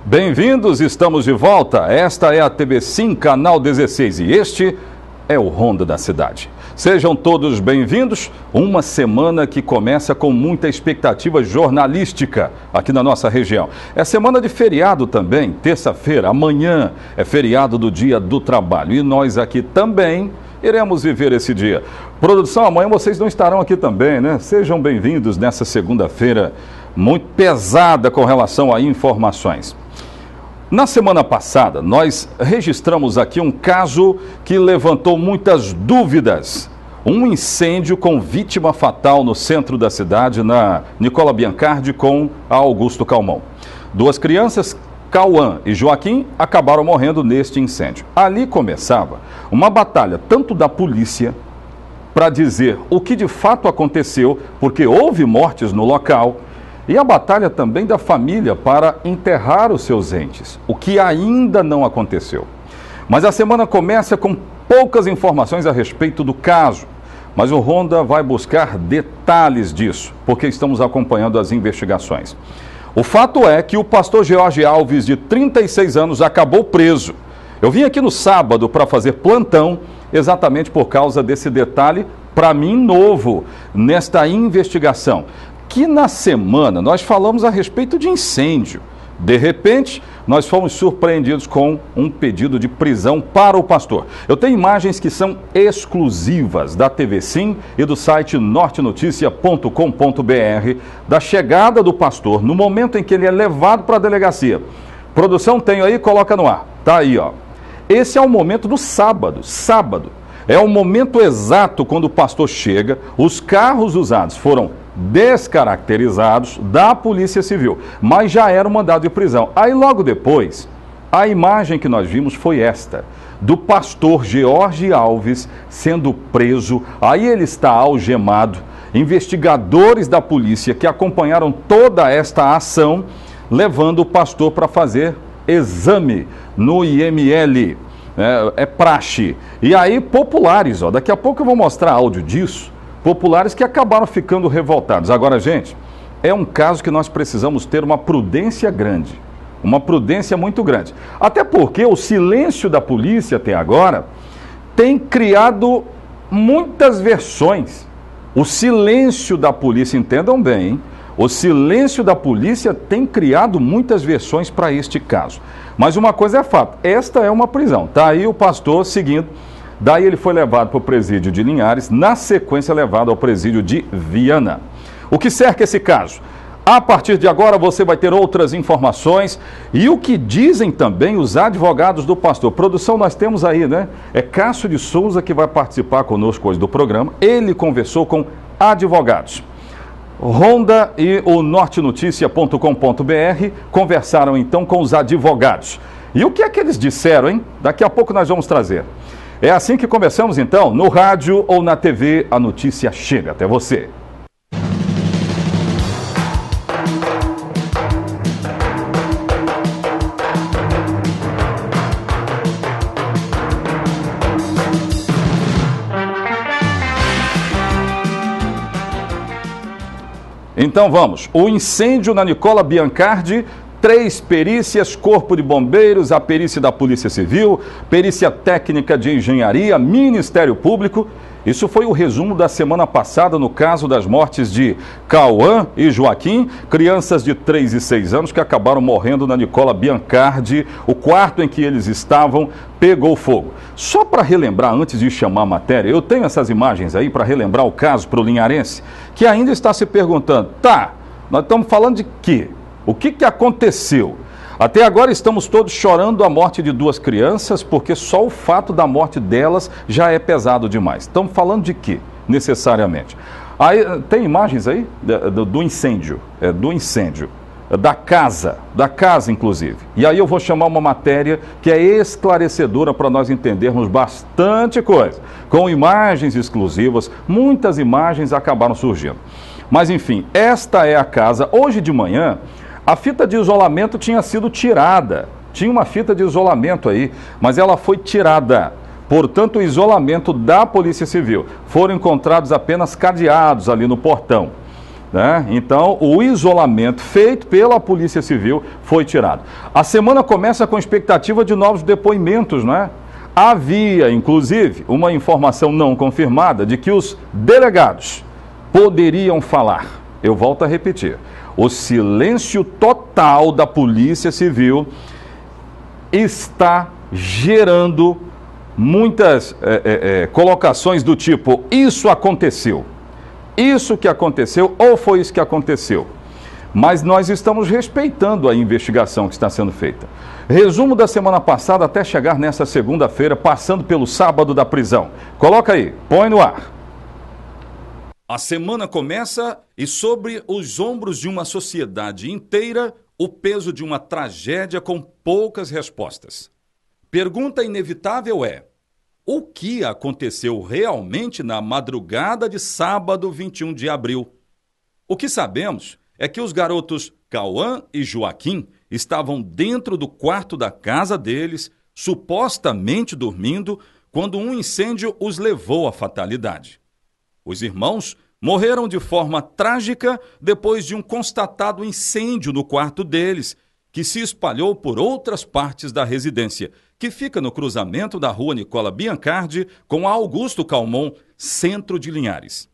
Bem-vindos, estamos de volta. Esta é a TV5, canal 16 e este é o Ronda da Cidade. Sejam todos bem-vindos. Uma semana que começa com muita expectativa jornalística aqui na nossa região. É semana de feriado também, terça-feira, amanhã é feriado do Dia do Trabalho e nós aqui também iremos viver esse dia. Produção, amanhã vocês não estarão aqui também, né? Sejam bem-vindos nessa segunda-feira muito pesada com relação a informações. Na semana passada, nós registramos aqui um caso que levantou muitas dúvidas. Um incêndio com vítima fatal no centro da cidade, na Nicola Biancardi com a Augusto Calmon. Duas crianças, Cauã e Joaquim, acabaram morrendo neste incêndio. Ali começava uma batalha tanto da polícia para dizer o que de fato aconteceu, porque houve mortes no local, e a batalha também da família para enterrar os seus entes, o que ainda não aconteceu. Mas a semana começa com poucas informações a respeito do caso, mas o Ronda vai buscar detalhes disso, porque estamos acompanhando as investigações. O fato é que o pastor George Alves, de 36 anos, acabou preso. Eu vim aqui no sábado para fazer plantão, exatamente por causa desse detalhe, para mim, novo, nesta investigação. Que na semana nós falamos a respeito de incêndio. De repente, nós fomos surpreendidos com um pedido de prisão para o pastor. Eu tenho imagens que são exclusivas da TV5 e do site nortenoticia.com.br da chegada do pastor no momento em que ele é levado para a delegacia. Produção, tem aí, coloca no ar. Tá aí, ó. Esse é o momento do sábado. É o momento exato quando o pastor chega, os carros usados foram descaracterizados da Polícia Civil, mas já era um mandado de prisão. Aí logo depois, a imagem que nós vimos foi esta, do pastor George Alves sendo preso. Aí ele está algemado, investigadores da polícia que acompanharam toda esta ação, levando o pastor para fazer exame no IML. É praxe. E aí populares, ó, daqui a pouco eu vou mostrar áudio disso, populares que acabaram ficando revoltados. Agora, gente, é um caso que nós precisamos ter uma prudência grande, uma prudência muito grande. Até porque o silêncio da polícia até agora tem criado muitas versões. O silêncio da polícia, entendam bem, hein? O silêncio da polícia tem criado muitas versões para este caso. Mas uma coisa é fato, esta é uma prisão. Está aí o pastor seguindo. Daí ele foi levado para o presídio de Linhares, na sequência levado ao presídio de Viana. O que cerca esse caso? A partir de agora você vai ter outras informações e o que dizem também os advogados do pastor. Produção, nós temos aí, né? É Cássio de Souza que vai participar conosco hoje do programa. Ele conversou com advogados. Ronda e o nortenoticia.com.br conversaram então com os advogados. E o que é que eles disseram, hein? Daqui a pouco nós vamos trazer. É assim que começamos então, no rádio ou na TV, a notícia chega até você. Então vamos, o incêndio na Nicola Biancardi, 3 perícias, Corpo de Bombeiros, a perícia da Polícia Civil, perícia técnica de engenharia, Ministério Público. Isso foi o resumo da semana passada no caso das mortes de Cauã e Joaquim, crianças de 3 e 6 anos que acabaram morrendo na Nicola Biancardi. O quarto em que eles estavam pegou fogo. Só para relembrar, antes de chamar a matéria, eu tenho essas imagens aí para relembrar o caso para o linharense, que ainda está se perguntando, tá, nós estamos falando de quê? O que aconteceu? Até agora estamos todos chorando a morte de 2 crianças, porque só o fato da morte delas já é pesado demais. Estamos falando de quê, necessariamente? Aí, tem imagens aí do incêndio, da casa inclusive. E aí eu vou chamar uma matéria que é esclarecedora para nós entendermos bastante coisa. Com imagens exclusivas, muitas imagens acabaram surgindo. Mas enfim, esta é a casa. Hoje de manhã, a fita de isolamento tinha sido tirada. Tinha uma fita de isolamento aí, mas ela foi tirada. Portanto, o isolamento da Polícia Civil. Foram encontrados apenas cadeados ali no portão. né? Então, o isolamento feito pela Polícia Civil foi tirado. A semana começa com expectativa de novos depoimentos, né? Havia, inclusive, uma informação não confirmada de que os delegados poderiam falar. Eu volto a repetir. O silêncio total da Polícia Civil está gerando muitas colocações do tipo: isso aconteceu, isso que aconteceu ou foi isso que aconteceu. Mas nós estamos respeitando a investigação que está sendo feita. Resumo da semana passada até chegar nessa segunda-feira, passando pelo sábado da prisão. Coloca aí, põe no ar. A semana começa e sobre os ombros de uma sociedade inteira, o peso de uma tragédia com poucas respostas. Pergunta inevitável é: o que aconteceu realmente na madrugada de sábado 21 de abril? O que sabemos é que os garotos Cauã e Joaquim estavam dentro do quarto da casa deles, supostamente dormindo, quando um incêndio os levou à fatalidade. Os irmãos morreram de forma trágica depois de um constatado incêndio no quarto deles, que se espalhou por outras partes da residência, que fica no cruzamento da rua Nicola Biancardi com a Augusto Calmon, centro de Linhares.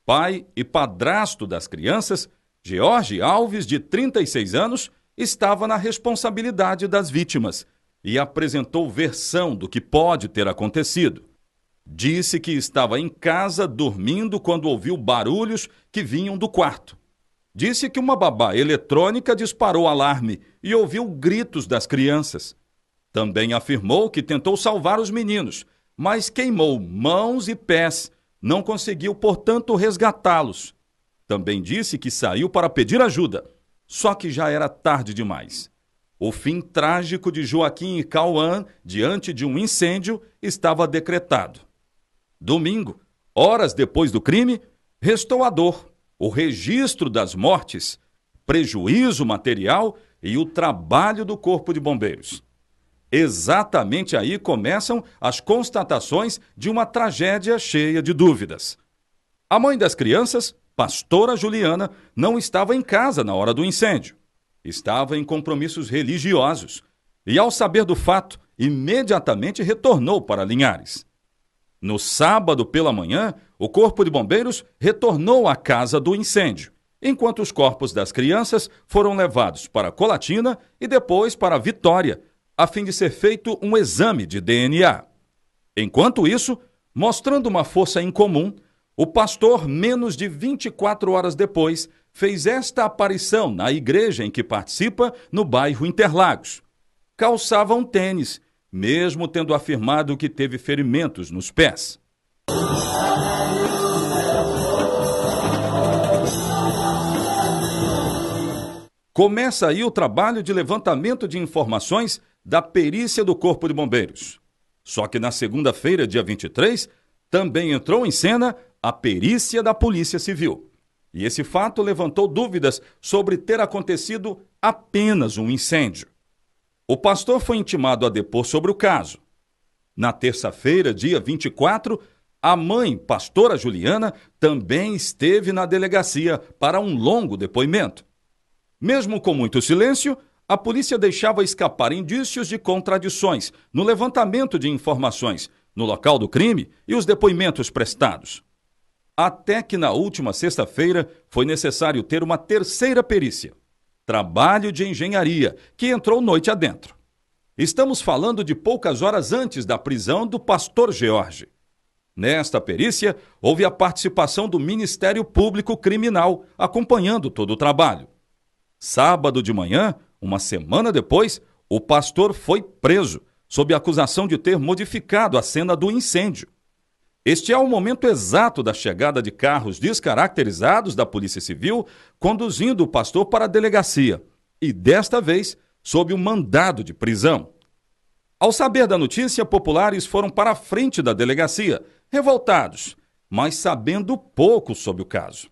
Pai e padrasto das crianças, George Alves, de 36 anos, estava na responsabilidade das vítimas e apresentou versão do que pode ter acontecido. Disse que estava em casa dormindo quando ouviu barulhos que vinham do quarto. Disse que uma babá eletrônica disparou o alarme e ouviu gritos das crianças. Também afirmou que tentou salvar os meninos, mas queimou mãos e pés, não conseguiu, portanto, resgatá-los. Também disse que saiu para pedir ajuda, só que já era tarde demais. O fim trágico de Joaquim e Cauã, diante de um incêndio, estava decretado. Domingo, horas depois do crime, restou a dor, o registro das mortes, prejuízo material e o trabalho do Corpo de Bombeiros. Exatamente aí começam as constatações de uma tragédia cheia de dúvidas. A mãe das crianças, pastora Juliana, não estava em casa na hora do incêndio. Estava em compromissos religiosos e, ao saber do fato, imediatamente retornou para Linhares. No sábado pela manhã, o Corpo de Bombeiros retornou à casa do incêndio, enquanto os corpos das crianças foram levados para Colatina e depois para Vitória, a fim de ser feito um exame de DNA. Enquanto isso, mostrando uma força incomum, o pastor, menos de 24 horas depois, fez esta aparição na igreja em que participa, no bairro Interlagos. Calçava um tênis, mesmo tendo afirmado que teve ferimentos nos pés. Começa aí o trabalho de levantamento de informações da perícia do Corpo de Bombeiros. Só que na segunda-feira, dia 23, também entrou em cena a perícia da Polícia Civil. E esse fato levantou dúvidas sobre ter acontecido apenas um incêndio. O pastor foi intimado a depor sobre o caso. Na terça-feira, dia 24, a mãe, pastora Juliana, também esteve na delegacia para um longo depoimento. Mesmo com muito silêncio, a polícia deixava escapar indícios de contradições no levantamento de informações no local do crime e os depoimentos prestados. Até que na última sexta-feira foi necessário ter uma terceira perícia, trabalho de engenharia, que entrou noite adentro. Estamos falando de poucas horas antes da prisão do pastor George. Nesta perícia, houve a participação do Ministério Público Criminal, acompanhando todo o trabalho. Sábado de manhã, uma semana depois, o pastor foi preso, sob acusação de ter modificado a cena do incêndio. Este é o momento exato da chegada de carros descaracterizados da Polícia Civil, conduzindo o pastor para a delegacia, e desta vez, sob o mandado de prisão. Ao saber da notícia, populares foram para a frente da delegacia, revoltados, mas sabendo pouco sobre o caso.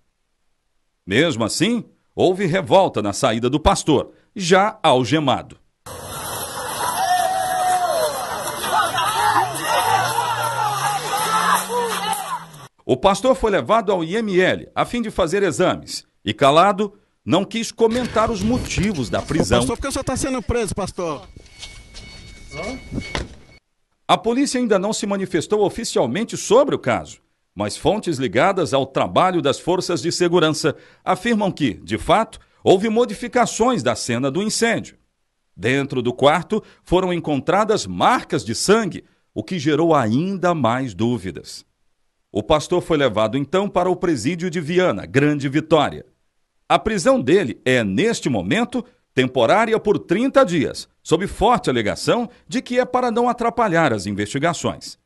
Mesmo assim, houve revolta na saída do pastor, já algemado. O pastor foi levado ao IML a fim de fazer exames E calado, não quis comentar os motivos da prisão. Pastor, por que o senhor está sendo preso, pastor? A polícia ainda não se manifestou oficialmente sobre o caso, mas fontes ligadas ao trabalho das forças de segurança afirmam que, de fato, houve modificações da cena do incêndio. Dentro do quarto foram encontradas marcas de sangue, o que gerou ainda mais dúvidas. O pastor foi levado então para o presídio de Viana, Grande Vitória. A prisão dele é, neste momento, temporária por 30 dias, sob forte alegação de que é para não atrapalhar as investigações.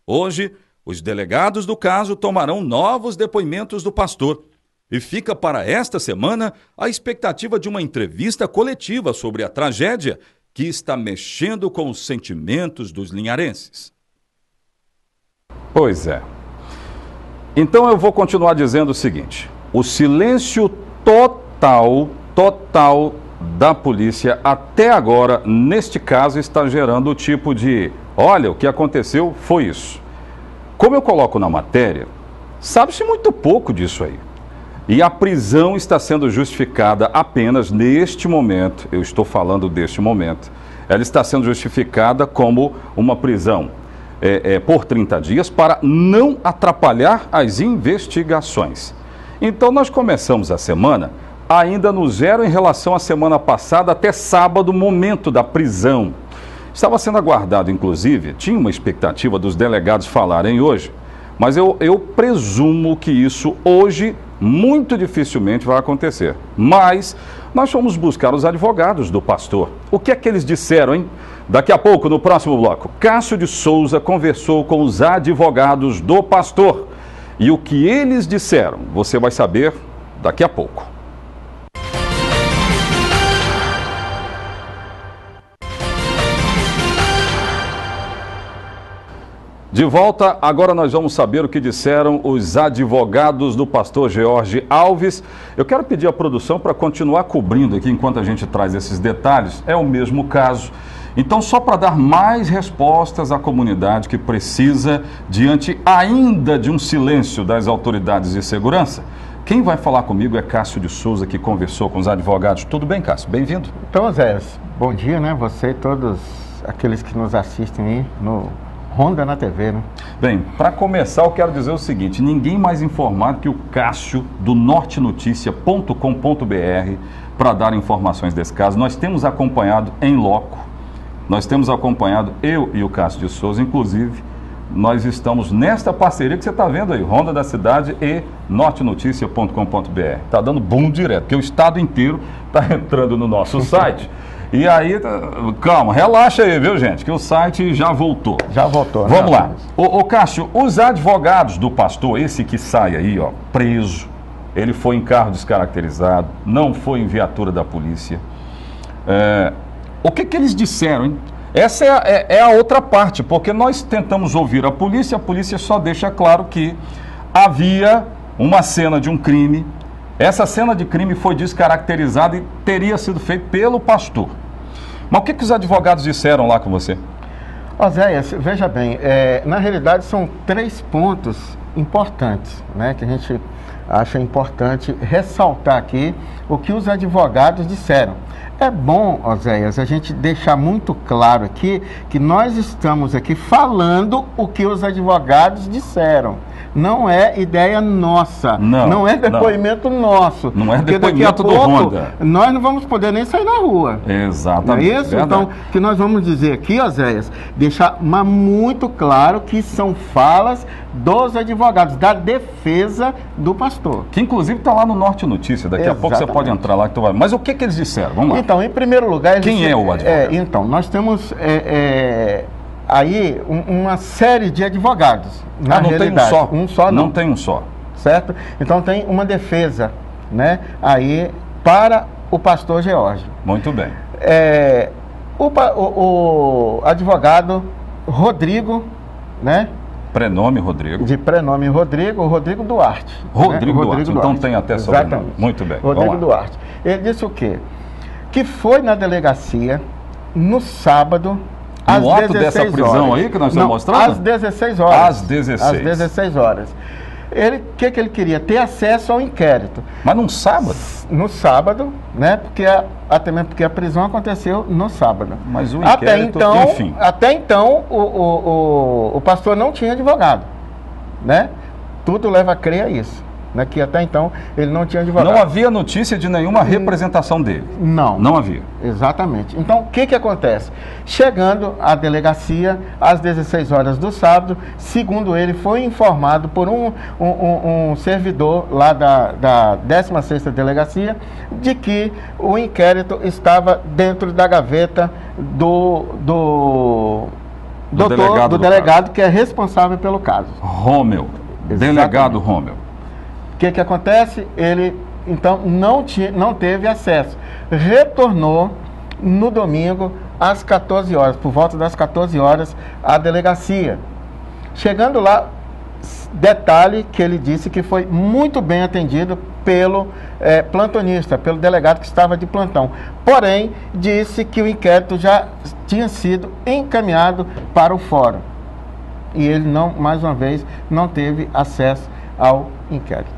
Hoje, os delegados do caso tomarão novos depoimentos do pastor e fica para esta semana a expectativa de uma entrevista coletiva sobre a tragédia que está mexendo com os sentimentos dos linharenses. Pois é. Então eu vou continuar dizendo o seguinte: o silêncio total da polícia até agora, neste caso, está gerando o tipo de: olha, o que aconteceu foi isso. Como eu coloco na matéria, sabe-se muito pouco disso aí. E a prisão está sendo justificada apenas neste momento, eu estou falando deste momento, ela está sendo justificada como uma prisão por 30 dias para não atrapalhar as investigações. Então nós começamos a semana ainda no zero em relação à semana passada até sábado, momento da prisão. Estava sendo aguardado, inclusive, tinha uma expectativa dos delegados falarem hoje, mas eu presumo que isso hoje muito dificilmente vai acontecer. Mas nós fomos buscar os advogados do pastor. O que é que eles disseram, hein? Daqui a pouco, no próximo bloco, Cássio de Souza conversou com os advogados do pastor. E o que eles disseram, você vai saber daqui a pouco. De volta, agora nós vamos saber o que disseram os advogados do pastor George Alves. Eu quero pedir à produção para continuar cobrindo aqui enquanto a gente traz esses detalhes. É o mesmo caso. Então, só para dar mais respostas à comunidade que precisa, diante ainda de um silêncio das autoridades de segurança, quem vai falar comigo é Cássio de Souza, que conversou com os advogados. Tudo bem, Cássio? Bem-vindo. Então, Zé, bom dia, né? Você e todos aqueles que nos assistem aí no Ronda na TV, né? Bem, para começar eu quero dizer o seguinte: ninguém mais informado que o Cássio do nortenoticia.com.br para dar informações desse caso. Nós temos acompanhado em loco, nós temos acompanhado, eu e o Cássio de Souza, inclusive, nós estamos nesta parceria que você está vendo aí, Ronda da Cidade e nortenoticia.com.br. Está dando boom direto, porque o estado inteiro está entrando no nosso site. E aí, calma, relaxa aí, viu, gente, que o site já voltou. Já voltou, né? Vamos lá. Ô Cássio, os advogados do pastor, esse que sai aí, ó, preso, ele foi em carro descaracterizado, não foi em viatura da polícia. O que eles disseram, hein? Essa é a outra parte, porque nós tentamos ouvir a polícia só deixa claro que havia uma cena de um crime. Essa cena de crime foi descaracterizada e teria sido feita pelo pastor. Mas o que os advogados disseram lá com você? Oséias, veja bem, na realidade são 3 pontos importantes, né, que a gente acha importante ressaltar aqui o que os advogados disseram. É bom, Oséias, a gente deixar muito claro aqui que nós estamos aqui falando o que os advogados disseram. Não é ideia nossa, não é depoimento nosso. Não é depoimento do Ronda. Nós não vamos poder nem sair na rua. Exatamente. Não é isso? Verdade. Então, o que nós vamos dizer aqui, Oséias, deixar muito claro que são falas dos advogados, da defesa do pastor. Que inclusive está lá no Norte Notícia, daqui a pouco você pode entrar lá. Mas o que eles disseram? Vamos lá. Então, em primeiro lugar... Quem é o advogado? Então, nós temos... aí uma série de advogados. Não tem um só? Um só não. Não tem um só. Certo? Então tem uma defesa, né, aí para o pastor George. Muito bem. O advogado Rodrigo, né? Prenome Rodrigo. De prenome Rodrigo, Rodrigo Duarte. Rodrigo Duarte. Então tem até sobrenome. Exatamente. Muito bem. Rodrigo Duarte. Ele disse o quê? Que foi na delegacia no sábado, às 16 dessa prisão horas. aí que nós estamos mostrando? Às 16 horas. Às 16. Às 16 horas. O que ele queria? Ter acesso ao inquérito. Mas num sábado? No sábado, né? Porque até mesmo porque a prisão aconteceu no sábado. Mas o inquérito, enfim. Até então, o pastor não tinha advogado, né? Tudo leva a crer a isso, né? Que até então ele não tinha advogado. Não havia notícia de nenhuma representação dele? Não. Não havia? Exatamente. Então, o que acontece? Chegando à delegacia, às 16 horas do sábado, segundo ele, foi informado por um servidor lá da 16ª delegacia de que o inquérito estava dentro da gaveta do delegado que é responsável pelo caso. Rômel. Exatamente. Delegado Rômel. O que acontece? Ele, então, não teve acesso. Retornou no domingo às 14 horas, por volta das 14 horas, à delegacia. Chegando lá, detalhe que ele disse que foi muito bem atendido pelo plantonista, pelo delegado que estava de plantão. Porém, disse que o inquérito já tinha sido encaminhado para o fórum. E ele, mais uma vez, não teve acesso ao inquérito.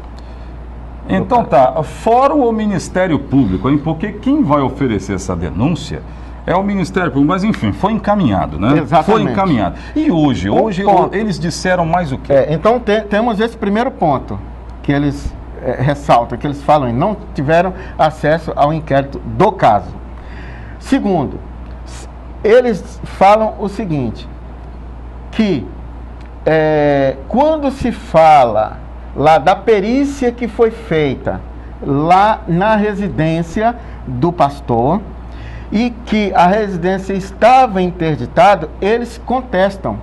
Então tá, fórum ou Ministério Público, hein? Porque quem vai oferecer essa denúncia é o Ministério Público, mas enfim, foi encaminhado, né? Exatamente. Foi encaminhado. E hoje eles disseram mais o quê? Então temos esse primeiro ponto, que eles ressaltam, que eles falam, não tiveram acesso ao inquérito do caso. Segundo, eles falam o seguinte, que quando se fala lá da perícia que foi feita lá na residência do pastor e que a residência estava interditada, eles contestam,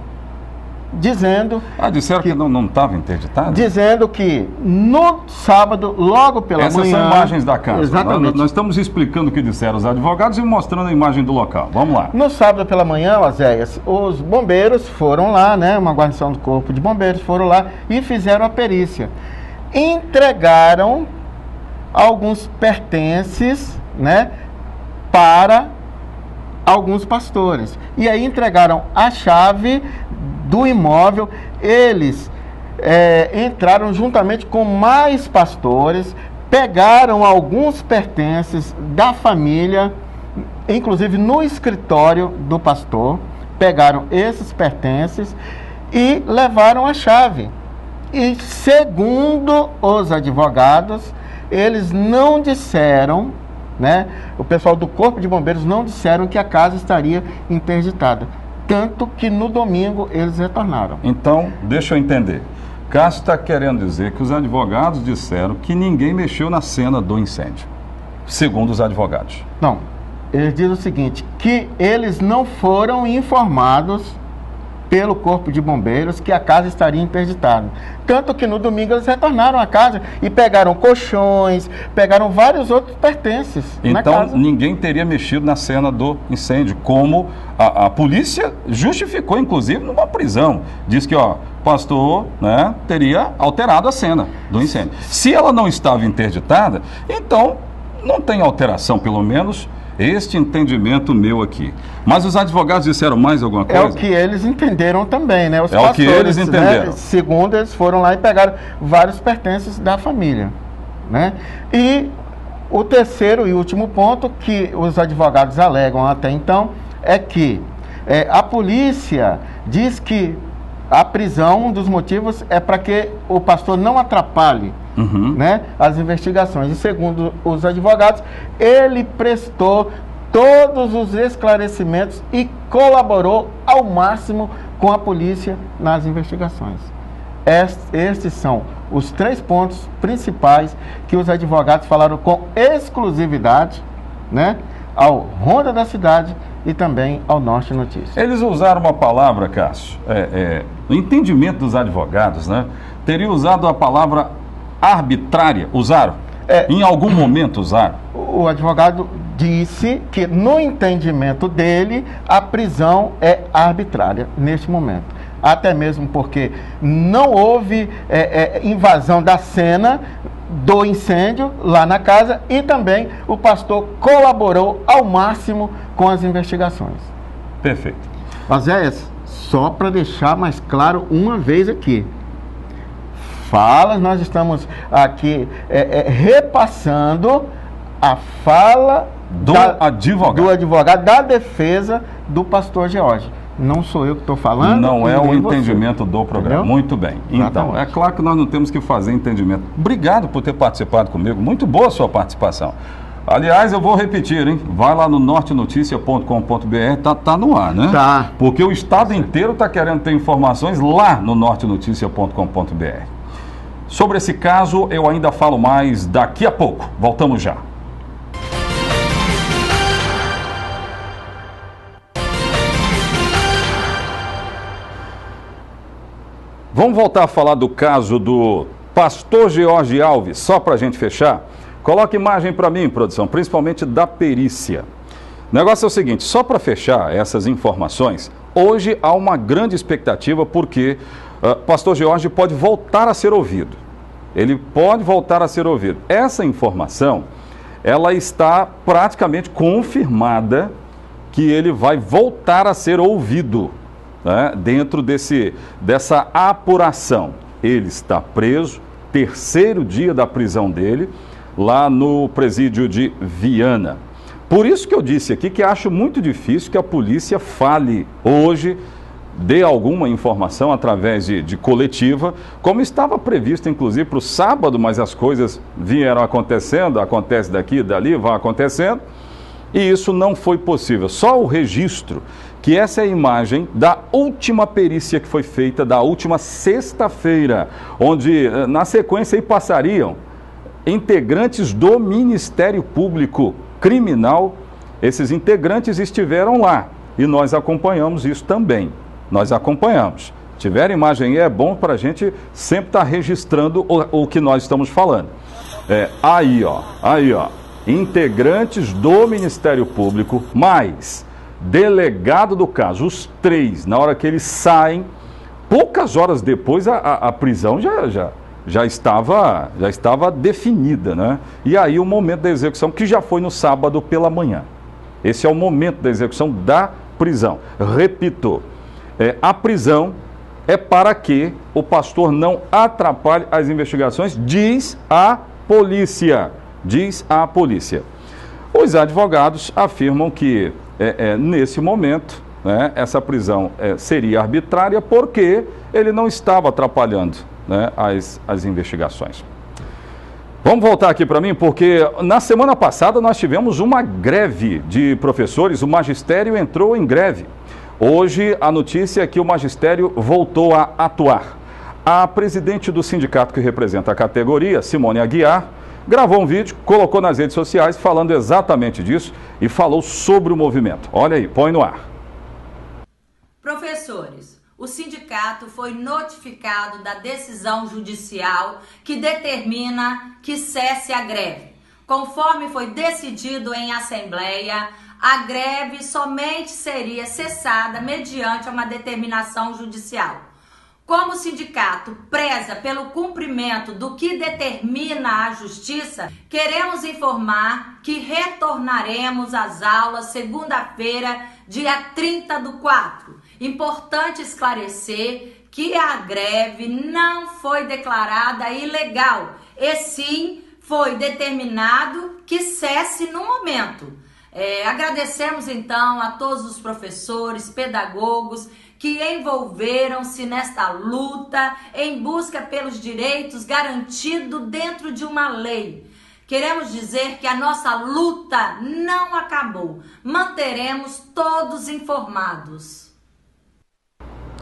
dizendo... disseram que não estava interditada? Dizendo que no sábado, logo pela manhã... Essas são imagens da casa. Exatamente. Nós estamos explicando o que disseram os advogados e mostrando a imagem do local. Vamos lá. No sábado pela manhã, Oséias, os bombeiros foram lá, né? Uma guarnição do corpo de bombeiros foram lá e fizeram a perícia. Entregaram alguns pertences, né? Para alguns pastores. E aí entregaram a chave do imóvel. Eles entraram juntamente com mais pastores, pegaram alguns pertences da família, inclusive no escritório do pastor, pegaram esses pertences e levaram a chave. E segundo os advogados, eles não disseram, né? O pessoal do Corpo de Bombeiros não disseram que a casa estaria interditada. Tanto que no domingo eles retornaram. Então, deixa eu entender. Cássio está querendo dizer que os advogados disseram que ninguém mexeu na cena do incêndio, segundo os advogados. Não, eles dizem o seguinte, que eles não foram informados pelo Corpo de Bombeiros que a casa estaria interditada. Tanto que no domingo eles retornaram à casa e pegaram colchões, pegaram vários outros pertences na casa. Então ninguém teria mexido na cena do incêndio, como a polícia justificou, inclusive, numa prisão. Diz que, o pastor, né, teria alterado a cena do incêndio. Se ela não estava interditada, então não tem alteração, pelo menos este entendimento meu aqui. Mas os advogados disseram mais alguma coisa? É o que eles entenderam também, né? Os pastores, o que eles entenderam. Né? Segundo, eles foram lá e pegaram vários pertences da família, né? E o terceiro e último ponto que os advogados alegam até então é que a polícia diz que a prisão, um dos motivos é para que o pastor não atrapalhe né, as investigações. E segundo os advogados, ele prestou todos os esclarecimentos e colaborou ao máximo com a polícia nas investigações. Estes são os 3 pontos principais que os advogados falaram com exclusividade, né, ao Ronda da Cidade e também ao Norte Notícias. Eles usaram uma palavra, Cássio, no entendimento dos advogados, né, teriam usado a palavra arbitrária. Usaram? Em algum momento usaram? O advogado disse que, no entendimento dele, a prisão é arbitrária neste momento. Até mesmo porque não houve invasão da cena do incêndio lá na casa e também o pastor colaborou ao máximo com as investigações. Perfeito. Oséias, só para deixar mais claro uma vez aqui, falas, nós estamos aqui repassando a fala do advogado da defesa do pastor George. Não sou eu que estou falando. Não é o entendimento do programa. Entendeu? Muito bem. Então, é claro que nós não temos que fazer entendimento. Obrigado por ter participado comigo. Muito boa a sua participação. Aliás, eu vou repetir, hein? Vai lá no nortenoticia.com.br, tá no ar, né? Tá. Porque o estado inteiro está querendo ter informações lá no nortenoticia.com.br. Sobre esse caso, eu ainda falo mais daqui a pouco. Voltamos já. Vamos voltar a falar do caso do pastor George Alves, só para a gente fechar. Coloca imagem para mim, produção, principalmente da perícia. O negócio é o seguinte, só para fechar essas informações, hoje há uma grande expectativa porque pastor George pode voltar a ser ouvido. Ele pode voltar a ser ouvido. Essa informação, ela está praticamente confirmada que ele vai voltar a ser ouvido. Né, dentro dessa apuração. Ele está preso, terceiro dia da prisão dele, lá no presídio de Viana. Por isso que eu disse aqui que acho muito difícil que a polícia fale hoje, dê alguma informação através de coletiva, como estava previsto inclusive para o sábado, mas as coisas vieram acontecendo, acontece daqui e dali, vão acontecendo, e isso não foi possível. Só o registro, que essa é a imagem da última perícia que foi feita, da última sexta-feira, onde na sequência aí passariam integrantes do Ministério Público Criminal. Esses integrantes estiveram lá e nós acompanhamos isso também. Nós acompanhamos. Tiver imagem aí, é bom para a gente sempre estar registrando o que nós estamos falando. Aí ó, integrantes do Ministério Público, mais delegado do caso, os três, na hora que eles saem, poucas horas depois a prisão já estava definida, né? E aí o momento da execução, que já foi no sábado pela manhã. Esse é o momento da execução da prisão. Repito, a prisão é para que o pastor não atrapalhe as investigações, diz a polícia. Diz a polícia. Os advogados afirmam que nesse momento, né, essa prisão seria arbitrária porque ele não estava atrapalhando, né, as investigações. Vamos voltar aqui para mim, porque na semana passada nós tivemos uma greve de professores, o magistério entrou em greve. Hoje a notícia é que o magistério voltou a atuar. A presidente do sindicato que representa a categoria, Simone Aguiar, gravou um vídeo, colocou nas redes sociais falando exatamente disso e falou sobre o movimento. Olha aí, põe no ar. Professores, o sindicato foi notificado da decisão judicial que determina que cesse a greve. Conforme foi decidido em assembleia, a greve somente seria cessada mediante uma determinação judicial. Como o sindicato preza pelo cumprimento do que determina a justiça, queremos informar que retornaremos às aulas segunda-feira, dia 30/4. Importante esclarecer que a greve não foi declarada ilegal, e sim foi determinado que cesse no momento. Agradecemos então a todos os professores, pedagogos que envolveram-se nesta luta em busca pelos direitos garantidos dentro de uma lei. Queremos dizer que a nossa luta não acabou. Manteremos todos informados.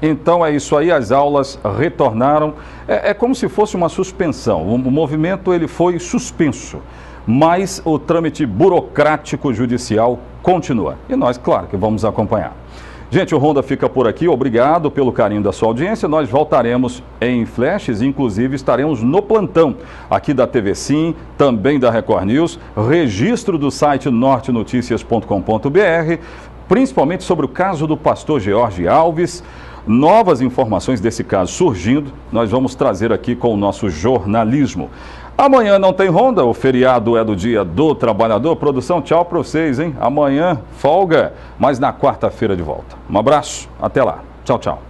Então é isso aí, as aulas retornaram. É como se fosse uma suspensão. O movimento ele foi suspenso, mas o trâmite burocrático judicial continua. E nós, claro, que vamos acompanhar. Gente, o Ronda fica por aqui. Obrigado pelo carinho da sua audiência. Nós voltaremos em flashes, inclusive estaremos no plantão aqui da TV Sim, também da Record News, registro do site nortenoticias.com.br, principalmente sobre o caso do pastor George Alves. Novas informações desse caso surgindo, nós vamos trazer aqui com o nosso jornalismo. Amanhã não tem Ronda, o feriado é do Dia do Trabalhador. Produção, tchau para vocês, hein? Amanhã folga, mas na quarta-feira de volta. Um abraço, até lá. Tchau, tchau.